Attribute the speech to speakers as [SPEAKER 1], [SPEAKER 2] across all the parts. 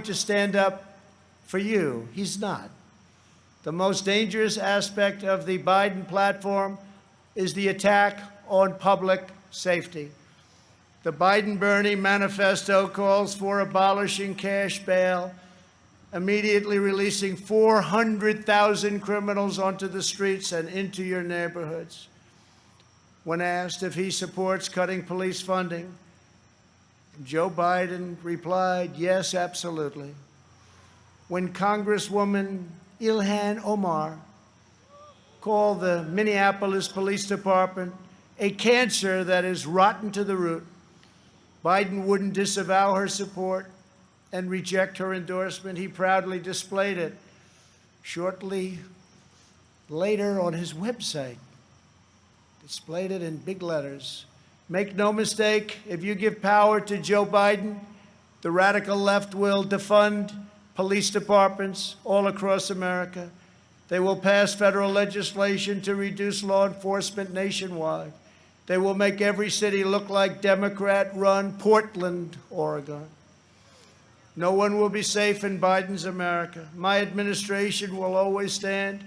[SPEAKER 1] to stand up for you. He's not. The most dangerous aspect of the Biden platform is the attack on public safety. The Biden-Bernie manifesto calls for abolishing cash bail, immediately releasing 400,000 criminals onto the streets and into your neighborhoods. When asked if he supports cutting police funding, Joe Biden replied, yes, absolutely. When Congresswoman Ilhan Omar called the Minneapolis Police Department a cancer that is rotten to the root, Biden wouldn't disavow her support and reject her endorsement. He proudly displayed it shortly later on his website. Displayed it in big letters. Make no mistake, if you give power to Joe Biden, the radical left will defund police departments all across America. They will pass federal legislation to reduce law enforcement nationwide. They will make every city look like Democrat-run Portland, Oregon. No one will be safe in Biden's America. My administration will always stand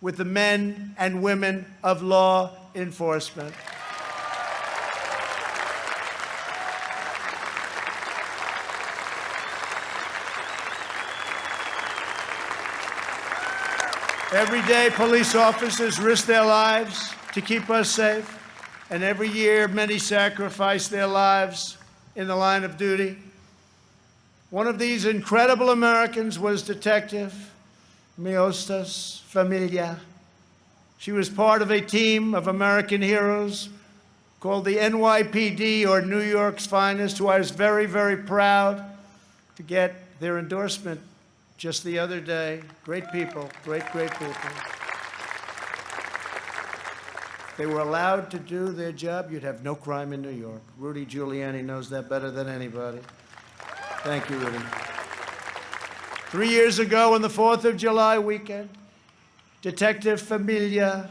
[SPEAKER 1] with the men and women of law enforcement. Every day, police officers risk their lives to keep us safe, and every year, many sacrifice their lives in the line of duty. One of these incredible Americans was Detective Miostas Familia. She was part of a team of American heroes called the NYPD, or New York's Finest, who I was very, very proud to get their endorsement just the other day. Great people, great, great people. They were allowed to do their job. You'd have no crime in New York. Rudy Giuliani knows that better than anybody. Thank you, Rudy. 3 years ago, on the 4th of July weekend, Detective Familia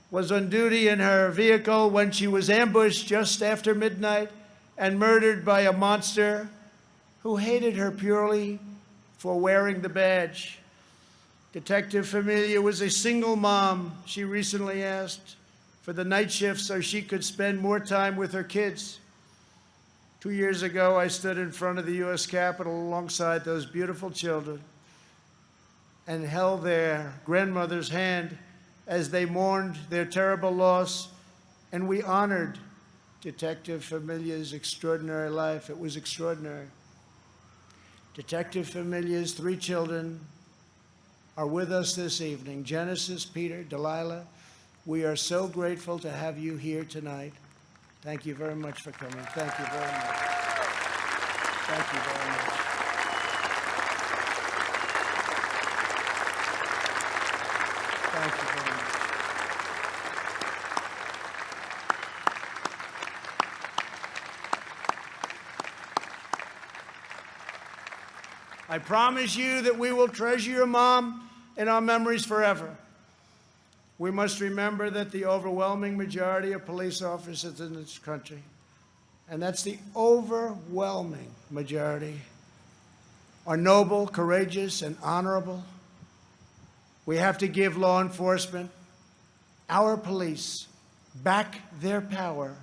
[SPEAKER 1] was on duty in her vehicle when she was ambushed just after midnight and murdered by a monster who hated her purely for wearing the badge. Detective Familia was a single mom. She recently asked for the night shift so she could spend more time with her kids. 2 years ago, I stood in front of the U.S. Capitol alongside those beautiful children and held their grandmother's hand as they mourned their terrible loss, and we honored Detective Familia's extraordinary life. It was extraordinary. Detective Familia's 3 children are with us this evening. Genesis, Peter, Delilah, we are so grateful to have you here tonight. Thank you very much for coming. Thank you very much. Thank you very much. Thank you very much. I promise you that we will treasure your mom in our memories forever. We must remember that the overwhelming majority of police officers in this country, and that's the overwhelming majority, are noble, courageous, and honorable. We have to give law enforcement, our police, back their power.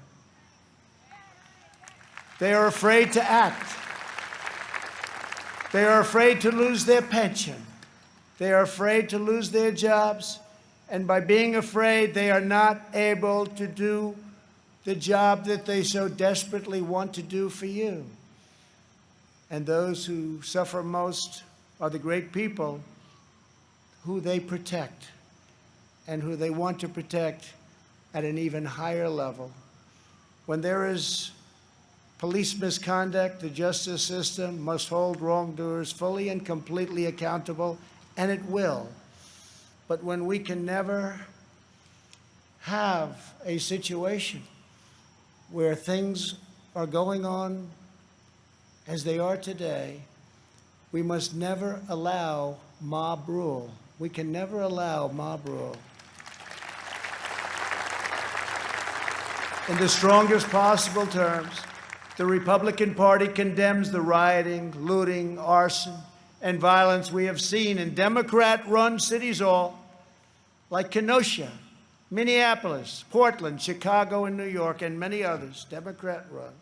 [SPEAKER 1] They are afraid to act. They are afraid to lose their pension. They are afraid to lose their jobs. And by being afraid, they are not able to do the job that they so desperately want to do for you. And those who suffer most are the great people who they protect and who they want to protect at an even higher level. When there is police misconduct, the justice system must hold wrongdoers fully and completely accountable, and it will. But when we can never have a situation where things are going on as they are today, we must never allow mob rule. We can never allow mob rule. In the strongest possible terms, The Republican Party condemns the rioting, looting, arson, and violence we have seen in Democrat-run cities all, like Kenosha, Minneapolis, Portland, Chicago, and New York, and many others, Democrat-run.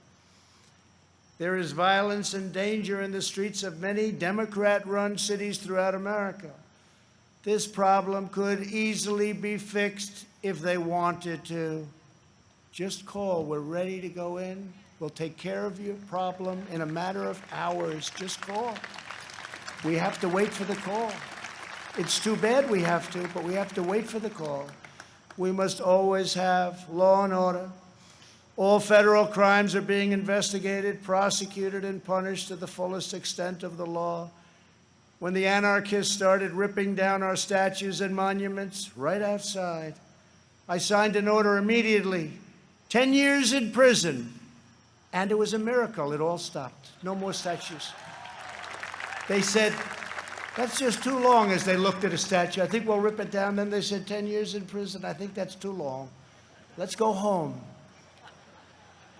[SPEAKER 1] There is violence and danger in the streets of many Democrat-run cities throughout America. This problem could easily be fixed if they wanted to. Just call. We're ready to go in. We'll take care of your problem in a matter of hours. Just call. We have to wait for the call. It's too bad we have to, but we have to wait for the call. We must always have law and order. All federal crimes are being investigated, prosecuted, and punished to the fullest extent of the law. When the anarchists started ripping down our statues and monuments right outside, I signed an order immediately, 10 years in prison. And it was a miracle. It all stopped. No more statues. They said, that's just too long, as they looked at a statue. I think we'll rip it down. Then they said 10 years in prison. I think that's too long. Let's go home.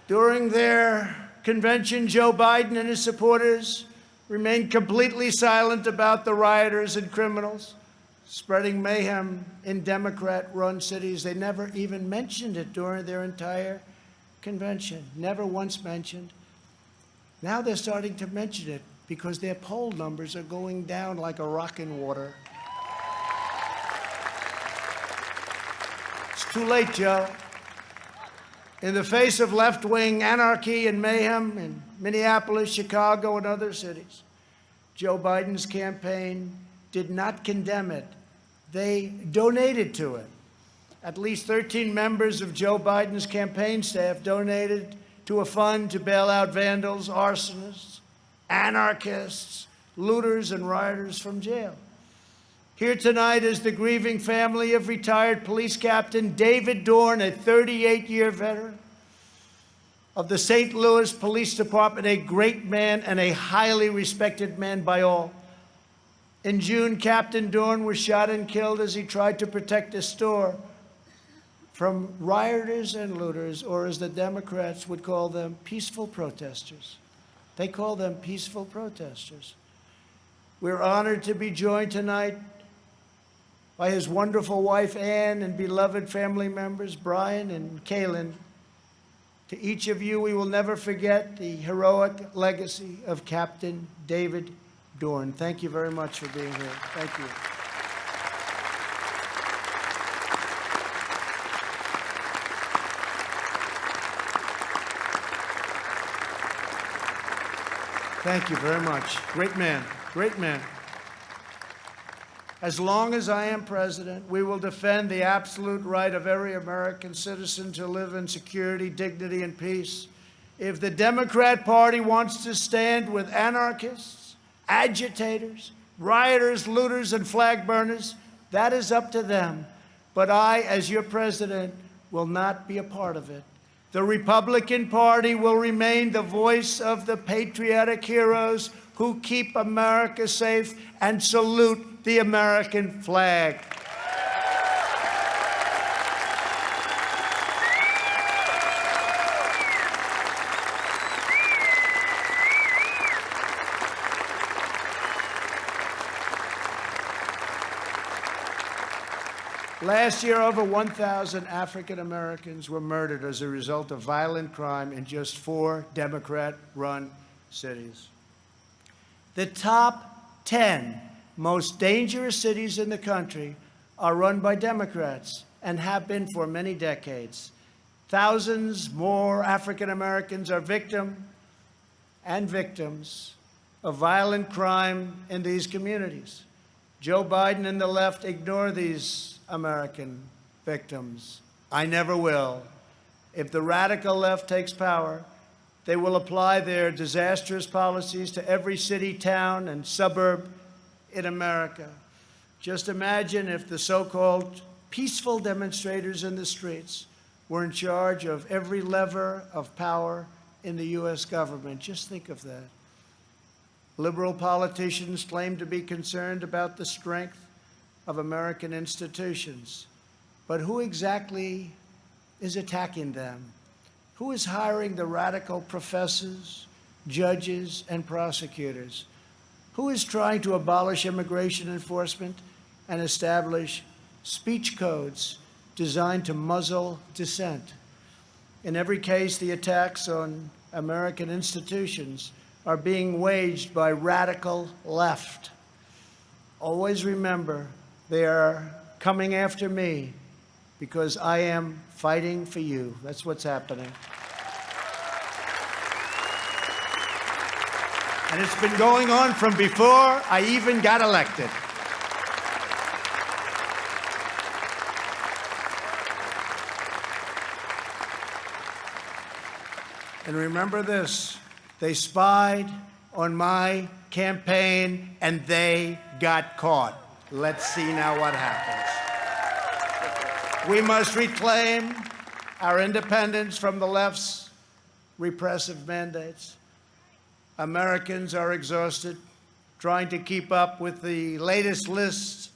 [SPEAKER 1] During their convention, Joe Biden and his supporters remained completely silent about the rioters and criminals spreading mayhem in Democrat-run cities. They never even mentioned it during their entire convention. Never once mentioned. Now they're starting to mention it because their poll numbers are going down like a rock in water. It's too late, Joe. In the face of left-wing anarchy and mayhem in Minneapolis, Chicago, and other cities, Joe Biden's campaign did not condemn it. They donated to it. At least 13 members of Joe Biden's campaign staff donated to a fund to bail out vandals, arsonists, anarchists, looters, and rioters from jail. Here tonight is the grieving family of retired police captain David Dorn, a 38-year veteran of the St. Louis Police Department, a great man and a highly respected man by all. In June, Captain Dorn was shot and killed as he tried to protect a store from rioters and looters, or as the Democrats would call them, peaceful protesters. They call them peaceful protesters. We're honored to be joined tonight by his wonderful wife, Ann, and beloved family members, Brian and Kaylin. To each of you, we will never forget the heroic legacy of Captain David Dorn. Thank you very much for being here. Thank you. Thank you very much. Great man. Great man. As long as I am president, we will defend the absolute right of every American citizen to live in security, dignity, and peace. If the Democrat Party wants to stand with anarchists, agitators, rioters, looters, and flag burners, that is up to them. But I, as your president, will not be a part of it. The Republican Party will remain the voice of the patriotic heroes who keep America safe and salute the American flag. Last year, over 1,000 African Americans were murdered as a result of violent crime in just 4 Democrat-run cities. The top 10 most dangerous cities in the country are run by Democrats and have been for many decades. Thousands more African Americans are victims of violent crime in these communities. Joe Biden and the left ignore these American victims. I never will. If the radical left takes power, they will apply their disastrous policies to every city, town, and suburb in America. Just imagine if the so-called peaceful demonstrators in the streets were in charge of every lever of power in the U.S. government. Just think of that. Liberal politicians claim to be concerned about the strength of American institutions. But who exactly is attacking them? Who is hiring the radical professors, judges, and prosecutors? Who is trying to abolish immigration enforcement and establish speech codes designed to muzzle dissent? In every case, the attacks on American institutions are being waged by radical left. Always remember, they are coming after me because I am fighting for you. That's what's happening. And it's been going on from before I even got elected. And remember this, they spied on my campaign and they got caught. Let's see now what happens. We must reclaim our independence from the left's repressive mandates. Americans are exhausted trying to keep up with the latest list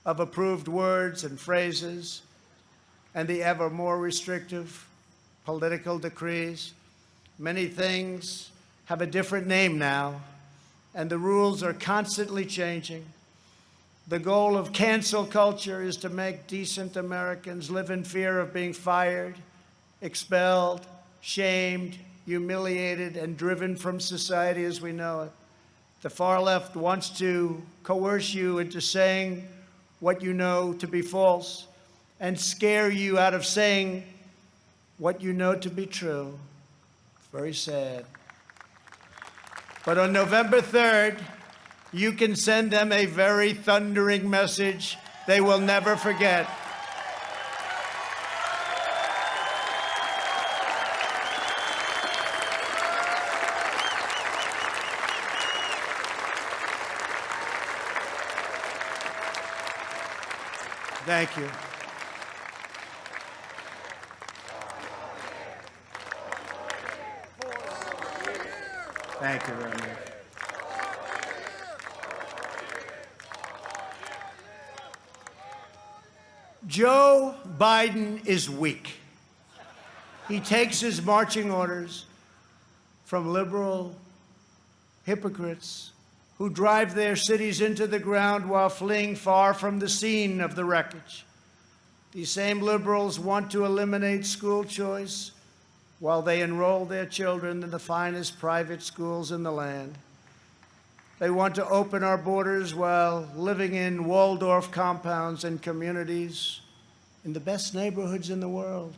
[SPEAKER 1] of approved words and phrases and the ever more restrictive political decrees. Many things have a different name now, and the rules are constantly changing. The goal of cancel culture is to make decent Americans live in fear of being fired, expelled, shamed, humiliated, and driven from society as we know it. The far left wants to coerce you into saying what you know to be false and scare you out of saying what you know to be true. It's very sad. But on November 3rd, you can send them a very thundering message they will never forget. Thank you. Thank you very much. Joe Biden is weak. He takes his marching orders from liberal hypocrites who drive their cities into the ground while fleeing far from the scene of the wreckage. These same liberals want to eliminate school choice while they enroll their children in the finest private schools in the land. They want to open our borders while living in Waldorf compounds and communities in the best neighborhoods in the world.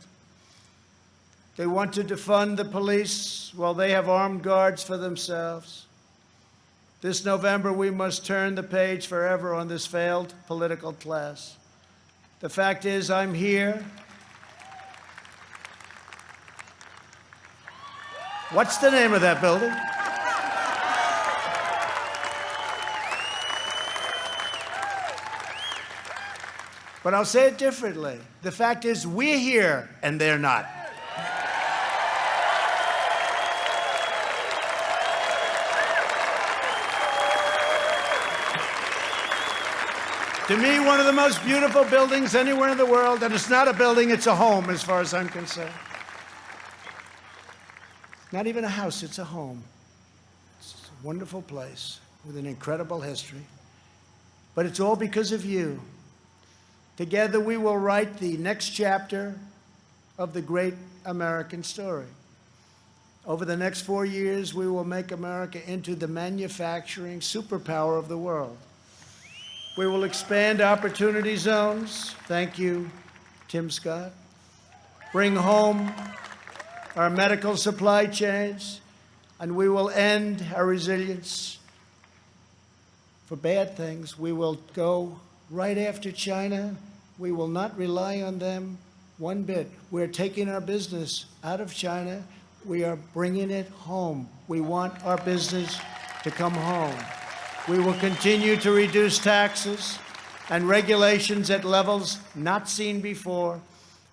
[SPEAKER 1] They want to defund the police while they have armed guards for themselves. This November, we must turn the page forever on this failed political class. The fact is, I'm here. What's the name of that building? But I'll say it differently. The fact is, we're here and they're not. To me, one of the most beautiful buildings anywhere in the world, and it's not a building, it's a home as far as I'm concerned. Not even a house, it's a home. It's a wonderful place with an incredible history. But it's all because of you. Together we will write the next chapter of the great American story. Over the next 4 years, we will make America into the manufacturing superpower of the world. We will expand opportunity zones. Thank you, Tim Scott. Bring home our medical supply chains, and we will end our resilience for bad things. We will go right after China. We will not rely on them one bit. We're taking our business out of China. We are bringing it home. We want our business to come home. We will continue to reduce taxes and regulations at levels not seen before.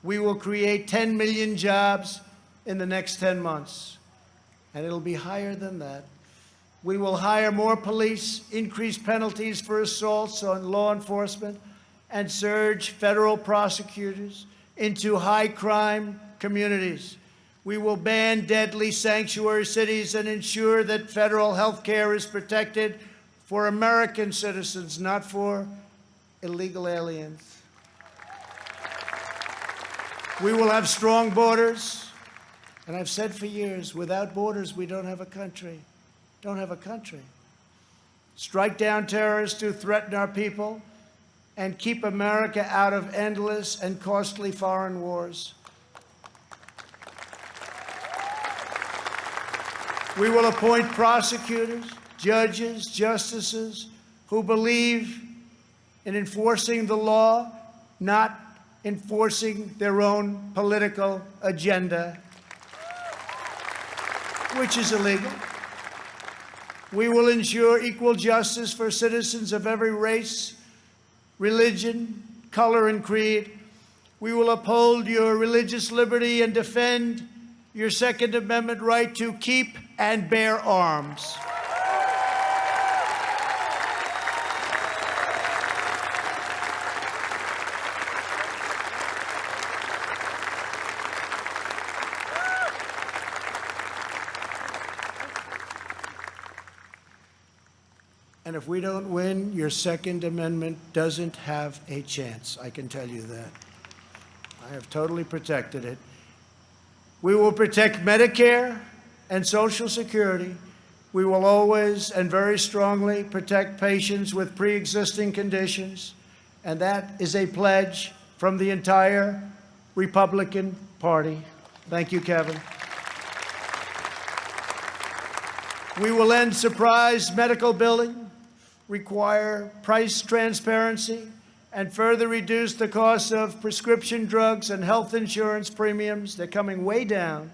[SPEAKER 1] We will create 10 million jobs in the next 10 months, and it'll be higher than that. We will hire more police, increase penalties for assaults on law enforcement, and surge federal prosecutors into high-crime communities. We will ban deadly sanctuary cities and ensure that federal health care is protected for American citizens, not for illegal aliens. We will have strong borders. And I've said for years, without borders, we don't have a country. Don't have a country. Strike down terrorists who threaten our people and keep America out of endless and costly foreign wars. We will appoint prosecutors, judges, justices who believe in enforcing the law, not enforcing their own political agenda, which is illegal. We will ensure equal justice for citizens of every race, religion, color, and creed. We will uphold your religious liberty and defend your Second Amendment right to keep and bear arms. And if we don't win, your Second Amendment doesn't have a chance. I can tell you that. I have totally protected it. We will protect Medicare and Social Security. We will always and very strongly protect patients with pre-existing conditions. And that is a pledge from the entire Republican Party. Thank you, Kevin. We will end surprise medical billing, require price transparency, and further reduce the cost of prescription drugs and health insurance premiums. They're coming way down.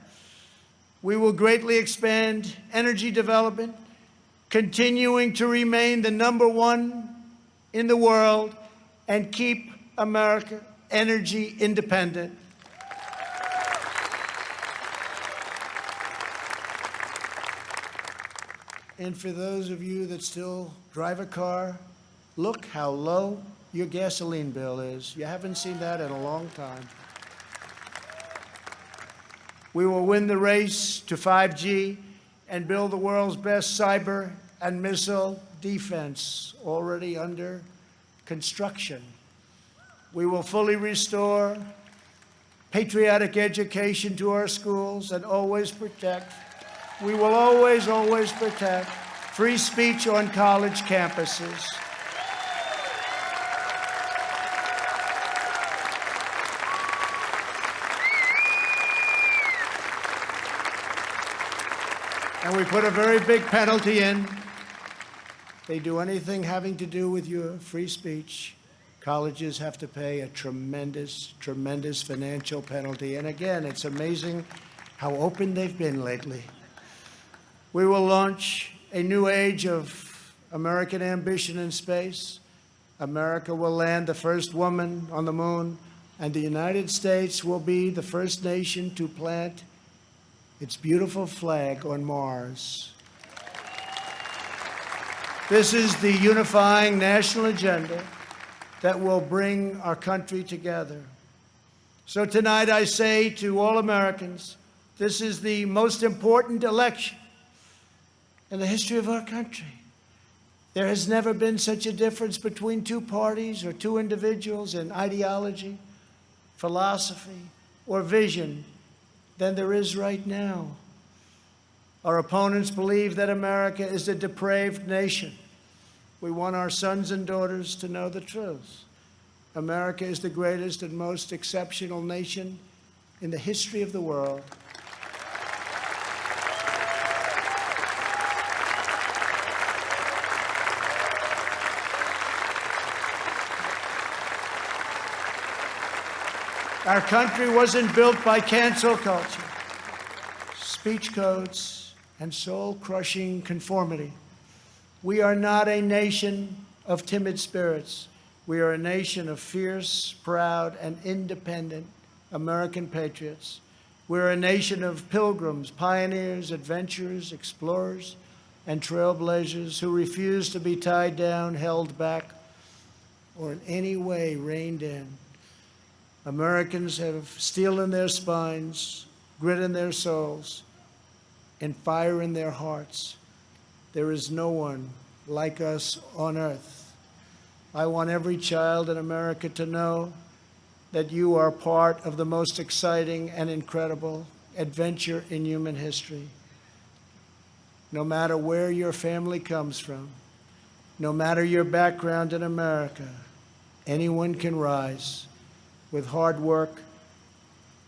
[SPEAKER 1] We will greatly expand energy development, continuing to remain the #1 in the world and keep America energy independent. And for those of you that still drive a car, look how low your gasoline bill is. You haven't seen that in a long time. We will win the race to 5G and build the world's best cyber and missile defense, already under construction. We will fully restore patriotic education to our schools and always protect. We will always, always protect free speech on college campuses. And we put a very big penalty in. They do anything having to do with your free speech, colleges have to pay a tremendous, tremendous financial penalty. And again, it's amazing how open they've been lately. We will launch a new age of American ambition in space. America will land the first woman on the moon, and the United States will be the first nation to plant its beautiful flag on Mars. This is the unifying national agenda that will bring our country together. So tonight I say to all Americans, this is the most important election in the history of our country. There has never been such a difference between two parties or two individuals in ideology, philosophy, or vision than there is right now. Our opponents believe that America is a depraved nation. We want our sons and daughters to know the truth. America is the greatest and most exceptional nation in the history of the world. Our country wasn't built by cancel culture, speech codes, and soul-crushing conformity. We are not a nation of timid spirits. We are a nation of fierce, proud, and independent American patriots. We're a nation of pilgrims, pioneers, adventurers, explorers, and trailblazers who refuse to be tied down, held back, or in any way reined in. Americans have steel in their spines, grit in their souls, and fire in their hearts. There is no one like us on earth. I want every child in America to know that you are part of the most exciting and incredible adventure in human history. No matter where your family comes from, no matter your background in America, anyone can rise. With hard work,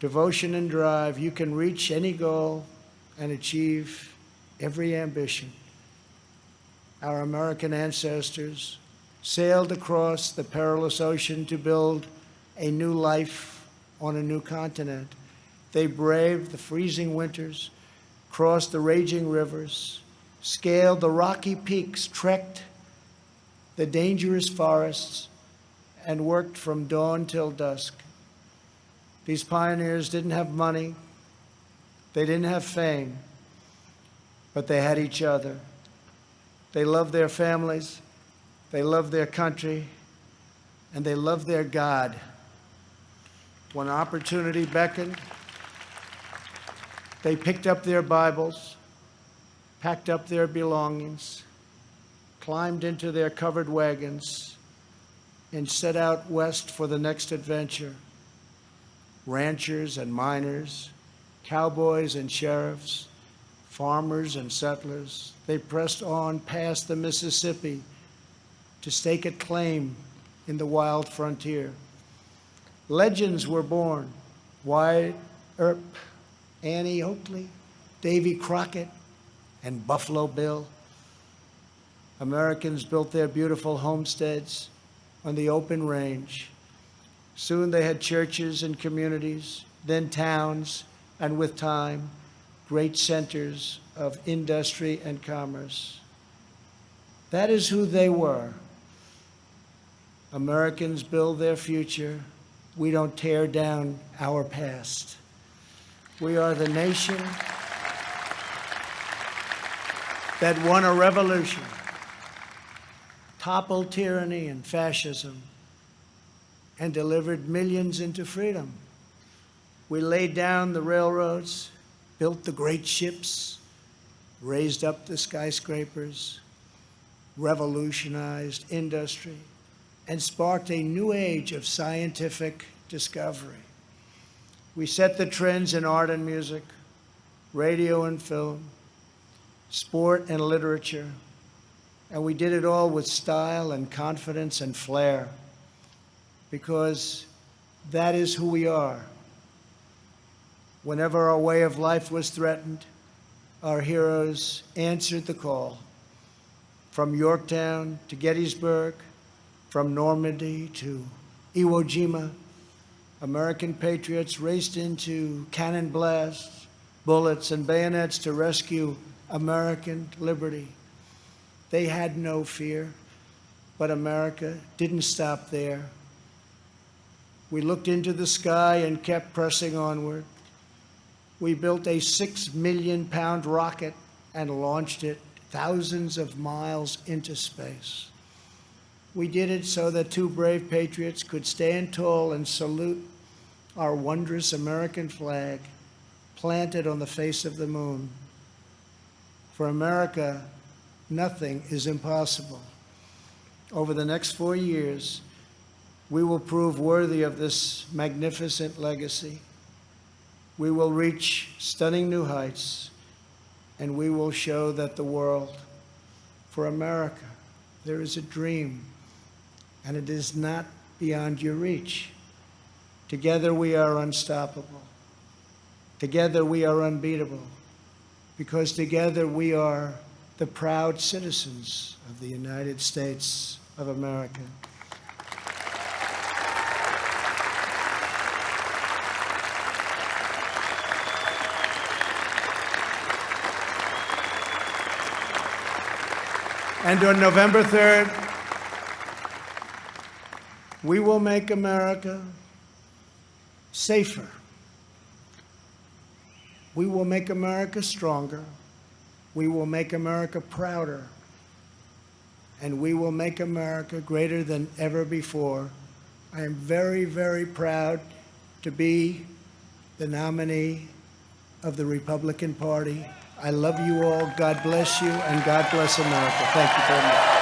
[SPEAKER 1] devotion, and drive, you can reach any goal and achieve every ambition. Our American ancestors sailed across the perilous ocean to build a new life on a new continent. They braved the freezing winters, crossed the raging rivers, scaled the rocky peaks, trekked the dangerous forests, and worked from dawn till dusk. These pioneers didn't have money, they didn't have fame, but they had each other. They loved their families, they loved their country, and they loved their God. When opportunity beckoned, they picked up their Bibles, packed up their belongings, climbed into their covered wagons, and set out west for the next adventure. Ranchers and miners, cowboys and sheriffs, farmers and settlers, they pressed on past the Mississippi to stake a claim in the wild frontier. Legends were born: Wyatt Earp, Annie Oakley, Davy Crockett, and Buffalo Bill. Americans built their beautiful homesteads on the open range. Soon they had churches and communities, then towns, and with time, great centers of industry and commerce. That is who they were. Americans build their future. We don't tear down our past. We are the nation that won a revolution, toppled tyranny and fascism, and delivered millions into freedom. We laid down the railroads, built the great ships, raised up the skyscrapers, revolutionized industry, and sparked a new age of scientific discovery. We set the trends in art and music, radio and film, sport and literature, and we did it all with style and confidence and flair, because that is who we are. Whenever our way of life was threatened, our heroes answered the call. From Yorktown to Gettysburg, from Normandy to Iwo Jima, American patriots raced into cannon blasts, bullets, and bayonets to rescue American liberty. They had no fear, but America didn't stop there. We looked into the sky and kept pressing onward. We built a 6 million pound rocket and launched it thousands of miles into space. We did it so that two brave patriots could stand tall and salute our wondrous American flag planted on the face of the moon. For America, nothing is impossible. Over the next 4 years, we will prove worthy of this magnificent legacy. We will reach stunning new heights, and we will show that the world, for America, there is a dream, and it is not beyond your reach. Together we are unstoppable. Together we are unbeatable, because together we are the proud citizens of the United States of America. And on November 3rd, we will make America safer. We will make America stronger. We will make America prouder. And we will make America greater than ever before. I am very, very proud to be the nominee of the Republican Party. I love you all. God bless you, and God bless America. Thank you very much.